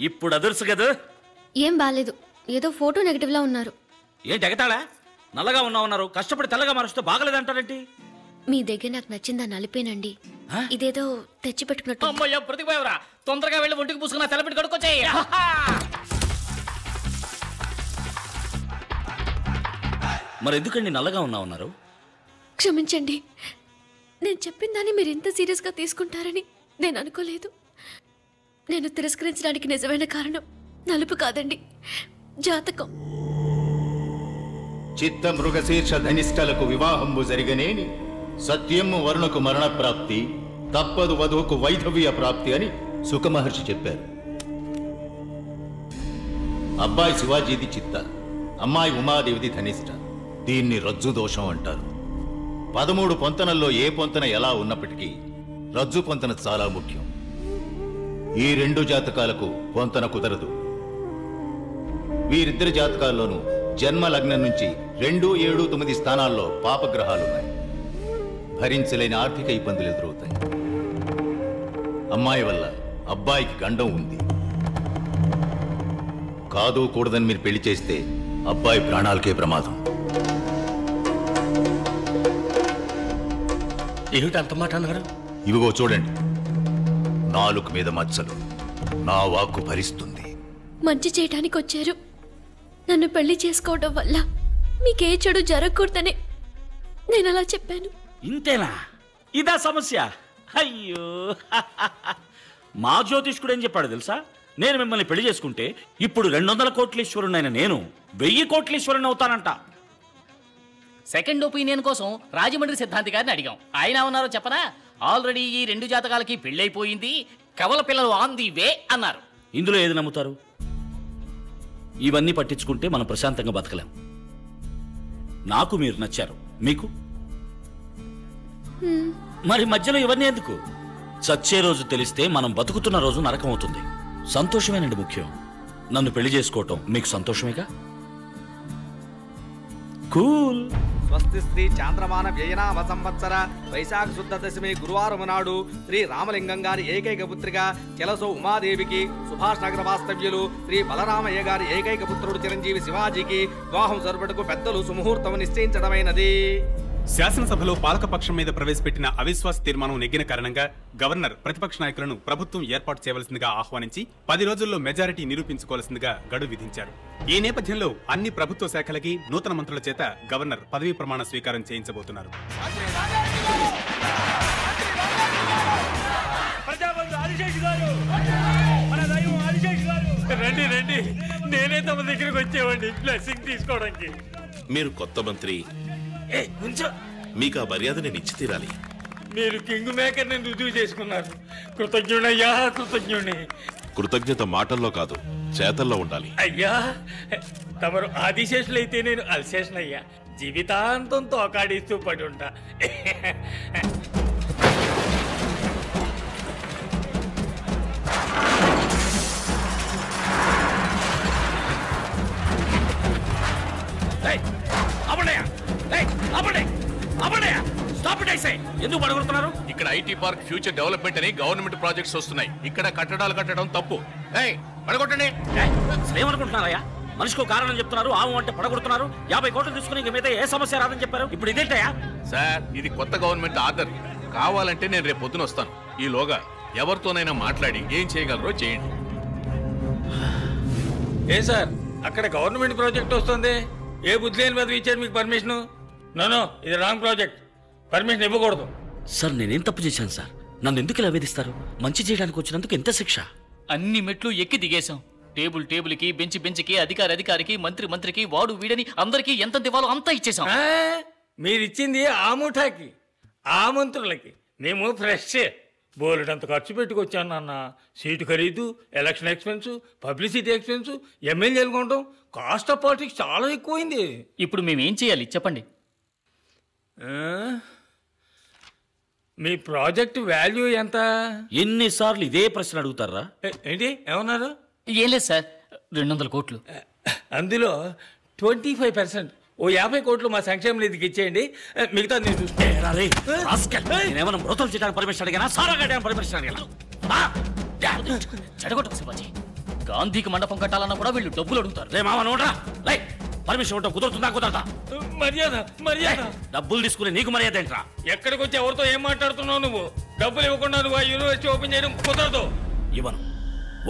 ఇప్పుడు అదుర్సు కదా. ఏం బాలేదు, ఏదో ఫోటో నెగటివ్ లా ఉన్నారు. ఏంటి ఎగతాళా? నల్లగా ఉన్నారు, కష్టపడి తెల్లగా మారుస్తే బాగలేదంటారేంటి? మీ దగ్గర నాకు నచ్చిందా నలిపేనండి. ఇదేదో తెచ్చి పెట్టుకున్నట్టు. అమ్మయ్య ప్రతిపోయవరా, తొందరగా వెళ్ళి ఒంటికి పూసుకున్నా తెల్లబెట్టి కడుక్కొచ్చాయి. మరి ఎందుకండి నల్లగా ఉన్నారు? క్షమించండి, నేను చెప్పిన దాన్ని మీరు ఇంత సీరియస్ గా తీసుకుంటారని నేను అనుకోలేదు. నేను తిరస్కరించడానికి నిజమైన కారణం నలుపు కాదండి, జాతకం. చిత్త మృగశీర్ష ధనిష్టలకు వివాహంబు జరిగనేని సత్యము వరుణకు మరణ ప్రాప్తి, తప్పదు వధువుకు వైధవ్య ప్రాప్తి అని సుఖమహర్షి చెప్పారు. అబ్బాయి శివాజీది చిత్త, అమ్మాయి ఉమాదేవిది ధనిష్ట. దీన్ని రజ్జు దోషం అంటారు. 13 పొంతనల్లో ఏ పొంతన ఎలా ఉన్నప్పటికీ రజ్జు పొంతన చాలా ముఖ్యం. ఈ 2 జాతకాలకు పొంతన కుదరదు. వీరిద్దరి జాతకాల్లోనూ జన్మ లగ్నం నుంచి 2, 7, 9 స్థానాల్లో పాపగ్రహాలున్నాయి. భరించలేని ఆర్థిక ఇబ్బందులు ఎదురవుతాయి. అమ్మాయి వల్ల అబ్బాయికి గండం ఉంది. కాదు కూడదని మీరు పెళ్లి చేస్తే అబ్బాయి ప్రాణాలకే ప్రమాదం. ఏమిటి అంత మాట అన్నారు? ఇవిగో చూడండి, నాలుక మీద మచ్చలు. నా వాక్కు భరిస్తుంది. మంచి చేయడానికి వచ్చారు. నన్ను పెళ్లి చేసుకోవడం వల్ల మీకే చెడు జరగకూడదనే నేను అలా చెప్పాను. ఇంతేనా? ఇదా సమస్య? అయ్యో, మా జ్యోతిష్కుడు ఏం చెప్పాడు తెలుసా? నేను మిమ్మల్ని పెళ్లి చేసుకుంటే ఇప్పుడు 200 కోట్లీశ్వరునైన నేను 1000 కోట్లీశ్వరుని అవుతానంట. సెకండ్ ఒపీనియన్ కోసం రాజమండ్రి సిద్ధాంతి గారిని అడిగాం. ఆయన ఉన్నారో చెప్పనా? ఆల్రెడీ ఈ 2 జాతకాలకి పెళ్ళైపోయింది, కవల పిల్లలు ఆన్ ది వే అన్నారు. ఇందులో ఏది నమ్ముతారు? ఇవన్నీ పట్టించుకుంటే మనం ప్రశాంతంగా బతకలేం. నాకు మీరు నచ్చారు, మీకు మరి మధ్యలో ఇవన్నీ ఎందుకు? చచ్చే రోజు తెలిస్తే మనం బతుకుతున్న రోజు నరకం అవుతుంది. సంతోషమేనండి ముఖ్యం. నన్ను పెళ్లి చేసుకోవటం మీకు సంతోషమేగా? కూల్. స్వస్తి శ్రీ చాంద్రమాన వ్యయనామ సంవత్సర వైశాఖ శుద్ధ దశమి గురువారం నాడు శ్రీ రామలింగం గారి ఏకైక పుత్రిక చెలసో ఉమాదేవికి, సుభాష్ నగర వాస్తవ్యులు శ్రీ బలరామయ్య గారి ఏకైక పుత్రుడు చిరంజీవి శివాజీకి వివాహం జరుపుటకు పెద్దలు సుముహూర్తం నిశ్చయించడమైనది. శాసనసభలో పాలకపక్షం మీద ప్రవేశపెట్టిన అవిశ్వాస తీర్మానం నెగ్గిన కారణంగా గవర్నర్ ప్రతిపక్ష నాయకులను ప్రభుత్వం ఏర్పాటు చేయవలసిందిగా ఆహ్వానించి 10 రోజుల్లో మెజారిటీ నిరూపించుకోవాల్సిందిగా గడువు విధించారు. ఈ నేపథ్యంలో అన్ని ప్రభుత్వ శాఖలకి నూతన మంత్రుల చేత గవర్నర్ పదవీ ప్రమాణ స్వీకారం చేయించబోతున్నారు. రండి, నేనే తమ దగ్గరకు వచ్చేవాడిని బ్లెస్సింగ్ తీసుకోవడానికి. మీరు కొత్త మంత్రి, మీకు ఆ మర్యాద నేను ఇచ్చి తీరాలి. మీరు కింగ్ మేకర్ నేను రుజువు చేసుకున్నారు. కృతజ్ఞుడయ్యా, కృతజ్ఞుడి. కృతజ్ఞత మాటల్లో కాదు, చేతల్లో ఉండాలి. అయ్యా, తమరు ఆదిశేషులు అయితే నేను అల్శేషన్ అయ్యా. జీవితాంతం తోకాడిస్తూ పడి ఉంటా. ఎందుకు పడగొడుతున్నారు? ఇక్కడ ఐటీ పార్క్ ఫ్యూచర్ డెవలప్మెంట్ అని గవర్నమెంట్ ప్రాజెక్ట్స్ వస్తున్నాయి. ఇక్కడ కట్టడాలు కట్టడం తప్పు. పడగొట్టండి. ఏమనుకుంటున్నారయ్యా? మనిషికో కారణం చెప్తున్నారు, ఆవు అంటే పడగొడుతున్నారు. 50 కోట్లు తీసుకుని ఇంక మీద ఏ సమస్య రాదని చెప్పారు. ఇప్పుడు ఇదేంటయ్యా? సార్, ఇది కొత్త గవర్నమెంట్ ఆర్డర్. కావాలంటే నేను రేపు పొద్దున వస్తాను. ఈలోగా ఎవరితోనైనా మాట్లాడి ఏం చేయగలరో చేయండి. ఏ సార్, అక్కడ గవర్నమెంట్ ప్రాజెక్ట్ వస్తుంది. ఏ బుద్ధి లేని మీద ఇచ్చారు మీకు పర్మిషన్? నో, ఇది రాంగ్ ప్రాజెక్ట్. పర్మిషన్ ఇవ్వకూడదు. సార్, నేనేం తప్పు చేశాను సార్? నన్ను ఎందుకు ఇలా వేధిస్తారు? మంచి చేయడానికి వచ్చినందుకు ఎంత శిక్ష? అన్ని మెట్లు ఎక్కి దిగేశాం. టేబుల్కి, బెంచ్కి, అధికారికి, మంత్రికి, వాడు వీడని అందరికీ ఎంత ఇవ్వాలో అంతా ఇచ్చేసాం. మీరిచ్చింది ఆ ముఠాకి, ఆ మంత్రులకి. మేము ఫ్రెష్ బోలెడంత ఖర్చు పెట్టుకొచ్చాను నాన్న. సీటు ఖరీదు, ఎలక్షన్ ఎక్స్పెన్స్, పబ్లిసిటీ ఎక్స్పెన్స్, ఎమ్మెల్యేలు కొనడం, కాస్ట్ ఆఫ్ పాలిటిక్స్ చాలా ఎక్కువైంది. ఇప్పుడు మేమేం చేయాలి చెప్పండి. మీ ప్రాజెక్ట్ వాల్యూ ఎంత? ఎన్నిసార్లు ఇదే ప్రశ్న అడుగుతారా? ఏంటి ఏమన్నారు? ఏం లేదు సార్, 200 కోట్లు. అందులో 25%, ఓ 50 కోట్లు మా సంక్షేమ నిధికి ఇచ్చేయండి. మిగతా నేను చూసుకుంటాను. మృతం చేయడానికి పర్మిషన్ అడిగానా? సారా గడ్డానికి పర్మిషన్ అడిగానా? చెడగొట్టకు శివాజీ. గాంధీకి మండపం కట్టాలన్నా కూడా వీళ్ళు డబ్బులు అడుగుతారు. రే మామ నోడ్రా లై పర్మిషన్ ఉంటా కుదురుతుందా కుదరదా? మర్యాద డబ్బులు తీసుకుని నీకు మర్యాద ఏంట్రా? ఎక్కడికి వచ్చి ఎవరితో ఏం మాట్లాడుతున్నావు నువ్వు? డబ్బులు ఇవ్వకుండా నువ్వు ఆ యూనివర్సిటీ ఓపెన్ చేయడం కుదరదు. ఇవ్వను,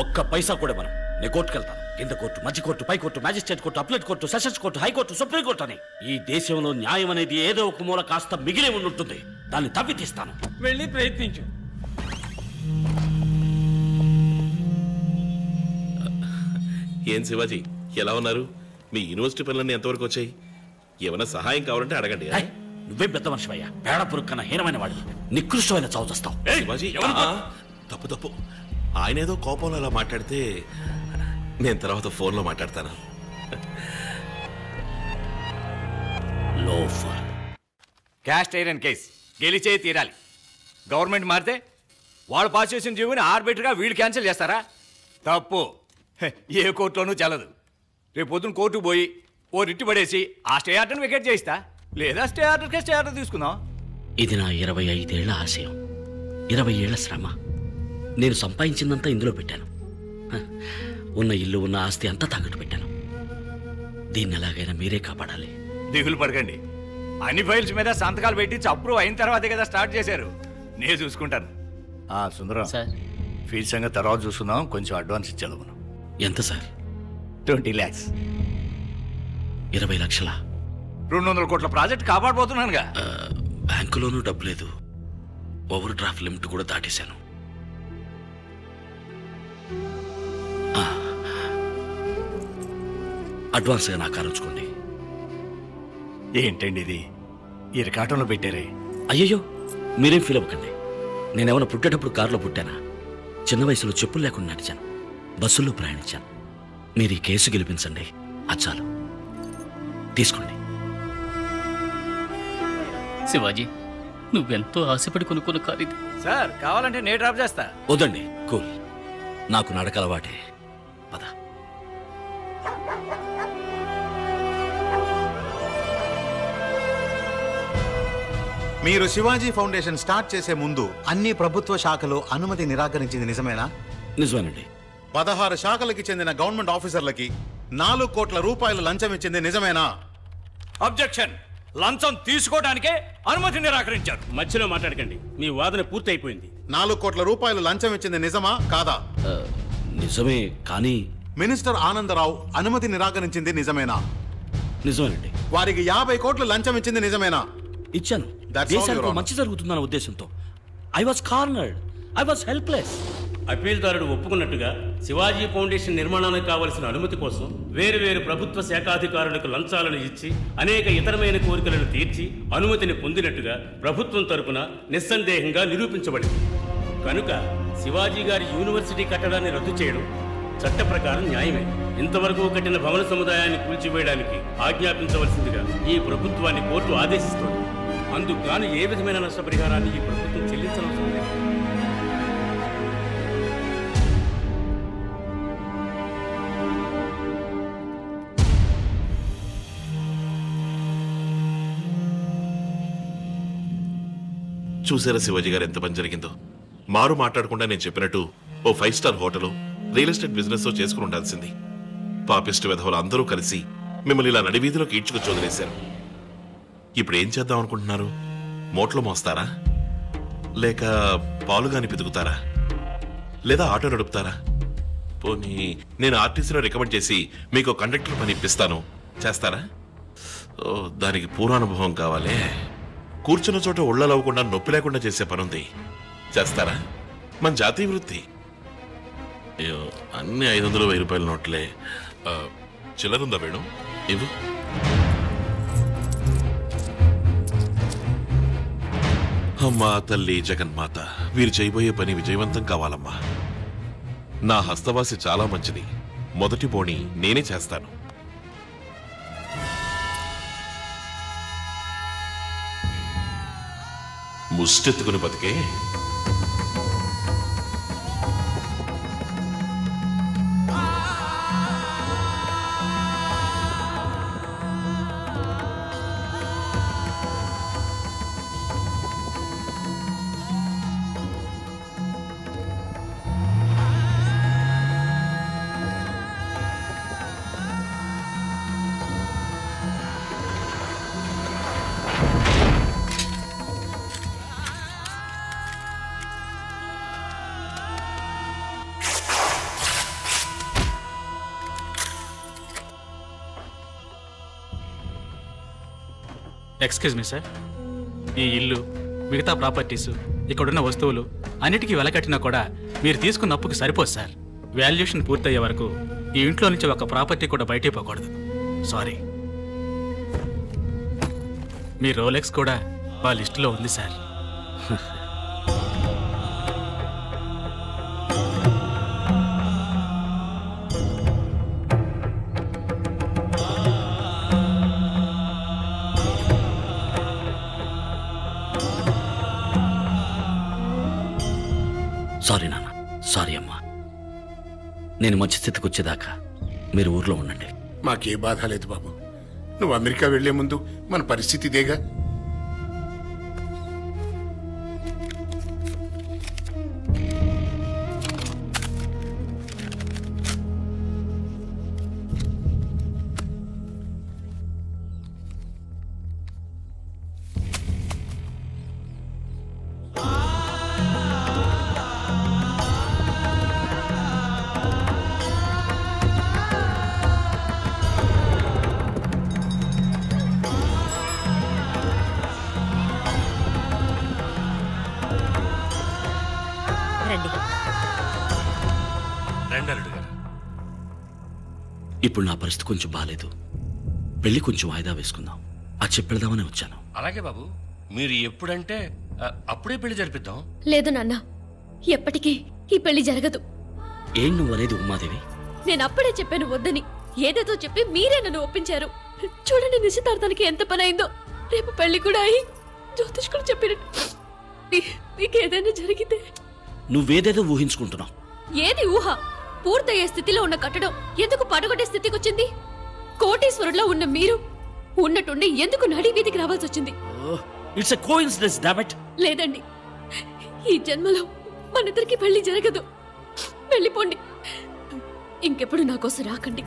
ఒక్క పైసా కూడా ఇవ్వను. నేను కోర్టుకు వెళ్తాను. కింద కోర్టు, మధ్య కోర్టు, పై court, magistrate court, appellate court, sessions court, high court, supreme court అని ఈ దేశంలో న్యాయం అనేది ఏదో ఒక మూల కాస్త మిగిలి ఉంటుంది. దాన్ని తవ్వి తీస్తాను. వెళ్ళి ప్రయత్నించు. ఏం శివాజీ, ఎలా ఉన్నారు? మీ యూనివర్సిటీ పనులన్నీ ఎంతవరకు వచ్చాయి? ఏమైనా సహాయం కావాలంటే అడగండి. నువ్వే పెద్ద మనిషివయ్యా. పేడ పురుక్కన హీనమైన వాడివి. నికృష్టమైన చావు చేస్తావు. శివాజీ, తప్పు తప్పు. ఆయన ఏదో కోపంలో అలా మాట్లాడితే నేను తర్వాత ఫోన్లో మాట్లాడతాను. లోఫర్. క్యాస్ట్ ఐరన్ కేస్ గెలిచే తీరాలి. గవర్నమెంట్ మారితే వాళ్ళు పాస్ చేసిన జీవోని ఆర్బిటర్గా వీళ్ళు క్యాన్సిల్ చేస్తారా? తప్పు. ఏ కోర్టులోనూ చెల్లదు. రేపు పొద్దున కోర్టుకు పోయి ఓ రిట్టి పడేసి ఆ స్టే ఆర్డర్ని వికెట్ చేయిస్తా. లేదా స్టే ఆర్డర్కే స్టే ఆర్డర్ తీసుకుందాం. ఇది నా 25 ఏళ్ల ఆశయం, 20 ఏళ్ల శ్రమ. నేను సంపాదించిందంతా ఇందులో పెట్టాను. ఉన్న ఇల్లు, ఉన్న ఆస్తి అంతా తాకట్టు పెట్టాను. దీన్ని ఎలాగైనా మీరే కాపాడాలి. దిగులు పడకండి. అన్ని ఫైల్స్ మీద సంతకాలు పెట్టి అప్రూవ్ అయిన తర్వాతే కదా స్టార్ట్ చేశారు. నేను చూసుకుంటాను. సుందరం సార్, ఫీజు సంగతి తర్వాత చూసుకుందాం. కొంచెం అడ్వాన్స్ ఇచ్చేది మనం. ఎంత సార్? 20 lakhs. 20 లక్షల? 200 కోట్ల ప్రాజెక్ట్ కాపాడబోతున్నానుగా. బ్యాంకులోనూ డబ్బు లేదు. ఓవర్ డ్రాఫ్ట్ లిమిట్ కూడా దాటేశాను. అడ్వాన్స్గా నా కారు ఉంచుకోండి. ఏంటండి ఇది ఇరకాటంలో పెట్టారే? అయ్యయ్యో, మీరేం ఫీల్ అవ్వకండి. నేనేమన్నా పుట్టేటప్పుడు కారులో పుట్టానా? చిన్న వయసులో చెప్పులు లేకుండా నడిచాను, బస్సుల్లో ప్రయాణించాను. మీరు ఈ కేసు గెలిపించండి, అచ్చాలు తీసుకోండి. శివాజీ, నువ్వెంతో ఆశపడి కొనుక్కున్న కారు ఇది. సార్ కావాలంటే నేను డ్రాప్ చేస్తా. వద్దండి, కూల్. నాకు నడక అలవాటే. పద. మీరు శివాజీ ఫౌండేషన్ స్టార్ట్ చేసే ముందు అన్ని ప్రభుత్వ శాఖలు అనుమతి నిరాకరించింది నిజమేనా? నిజమేనండి. 16 శాఖలకి చెందిన గవర్నమెంట్ ఆఫీసర్లకి 4 కోట్ల రూపాయలు లంచం ఇచ్చింది నిజమేనా? అబ్జెక్షన్. లంచం తీసుకోవడానికే అనుమతి నిరాకరించారు. మధ్యలో మాట్లాడకండి, మీ వాదన పూర్తి అయిపోయింది. 4 కోట్ల రూపాయలు లంచం ఇచ్చింది నిజమా కాదా? నిజమే, కానీ మినిస్టర్ ఆనందరావు అనుమతి నిరాకరించింది నిజమేనా? నిజమేనండి. వారికి 50 కోట్లు లంచం ఇచ్చింది నిజమేనా? ఇచ్చాను. That's all, Your దేశానికి Honor. మంచి జరుగుతుందన్న ఉద్దేశంతో. I was cornered, I was helpless. అప్పీల్దారుడు ఒప్పుకున్నట్టుగా శివాజీ ఫౌండేషన్ నిర్మాణానికి కావలసిన అనుమతి కోసం వేరు ప్రభుత్వ శాఖాధికారులకు లంచాలను ఇచ్చి అనేక ఇతరమైన కోరికలను తీర్చి అనుమతిని పొందినట్టుగా ప్రభుత్వం తరపున నిస్సందేహంగా నిరూపించబడింది. కనుక శివాజీ గారి యూనివర్సిటీ కట్టడాన్ని రద్దు చేయడం చట్ట ప్రకారం న్యాయమే. ఇంతవరకు కట్టిన భవన సముదాయాన్ని కూల్చివేయడానికి ఆజ్ఞాపించవలసిందిగా ఈ ప్రభుత్వాన్ని కోర్టు ఆదేశిస్తోంది. అందుకు గాను ఏ విధమైన నష్టపరిహారాన్ని ఈ ప్రభుత్వం చెల్లించనవసరం లేదు. చూసారా శివాజీ గారు ఎంత పని జరిగిందో? మారు మాట్లాడకుండా నేను చెప్పినట్టు ఓ 5 star hotel, real estate business చేసుకుని ఉండాల్సింది. పాపిస్ట్ విధవులు అందరూ కలిసి మిమ్మల్ని ఇలా నడివీధిలోకి ఈడ్చుకు వదిలేశారు. ఇప్పుడు ఏం చేద్దాం అనుకుంటున్నారు? మోట్లో మోస్తారా, లేక పాలుగాని పితుకుతారా, లేదా ఆటో నడుపుతారా? పోనీ నేను ఆర్టీసీలో రికమెండ్ చేసి మీకు కండక్టర్ పని ఇప్పిస్తాను, చేస్తారా? ఓ, దానికి పూర్వానుభవం కావాలే. కూర్చున్న చోట ఒళ్ళలవ్వకుండా నొప్పి లేకుండా చేసే పనుంది, చేస్తారా? మన జాతీయ వృత్తి. అయ్యో, అన్ని 500, 1000 రూపాయల నోట్లే. చిల్లరుందా వేణు? ఇవ్వు. అమ్మా తల్లి జగన్మాత, వీరు చేయబోయే పని విజయవంతం కావాలమ్మా. నా హస్తవాసి చాలా మంచిది. మొదటి బోణి నేనే చేస్తాను. ముష్టెత్తుకుని బతికే ఎక్స్క్యూజ్ మీ సార్, ఈ ఇల్లు, మిగతా ప్రాపర్టీస్, ఇక్కడున్న వస్తువులు అన్నిటికీ వెలకట్టినా కూడా మీరు తీసుకున్న అప్పుకి సరిపోదు సార్. వాల్యుయేషన్ పూర్తయ్యే వరకు ఈ ఇంట్లో నుంచి ఒక ప్రాపర్టీ కూడా బయటే పోకూడదు. సారీ. మీ రోలెక్స్ కూడా ఆ లిస్టులో ఉంది సార్. సారీ నాన్న, సారీ అమ్మా. నేను మంచి స్థితికి వచ్చేదాకా మీరు ఊర్లో ఉండండి. మాకే బాధ లేదు బాబు. నువ్వు అమెరికా వెళ్లే ముందు మన పరిస్థితి ఇదేగా. ఇప్పుడు నా పరిస్థితి కొంచెం బాగాలేదు. పెళ్లి కొంచెం వాయిదా వేసుకుందాం. అది చెప్పెళ్దామని వచ్చాను. అలాగే బాబు, మీరు ఎప్పుడంటే అప్పుడే పెళ్లి జరిపిద్దాం. లేదు నాన్న, ఎప్పటికీ ఈ పెళ్లి జరగదు. ఏం నువ్వు అనేది ఉమాదేవి? నేను అప్పుడే చెప్పాను వద్దని. ఏదేదో చెప్పి మీరే నన్ను ఒప్పించారు. చూడండి నిశ్చితార్థానికి ఎంత పని అయిందో. రేపు పెళ్లి కూడా అయి జ్యోతిష్కుడు చెప్పినట్టు మీకేదైనా జరిగితే. నువ్వేదేదో ఊహించుకుంటున్నావు. ఏది ఊహ? పూర్తయ్యే స్థితిలో ఉన్న కట్టడం ఎందుకు పడగొట్టే స్థితికి వచ్చింది? కోటీశ్వరుల్లో ఉన్న మీరు ఉన్నట్టుండి ఎందుకు నడి వీధికి రావాల్సి వచ్చింది? It's a coincidence damn it. లేదండి, ఈ జన్మలో మనిద్దరికి పెళ్లి జరగదు. వెళ్ళిపోండి. ఇంకెప్పుడు నా కోసం రాకండి.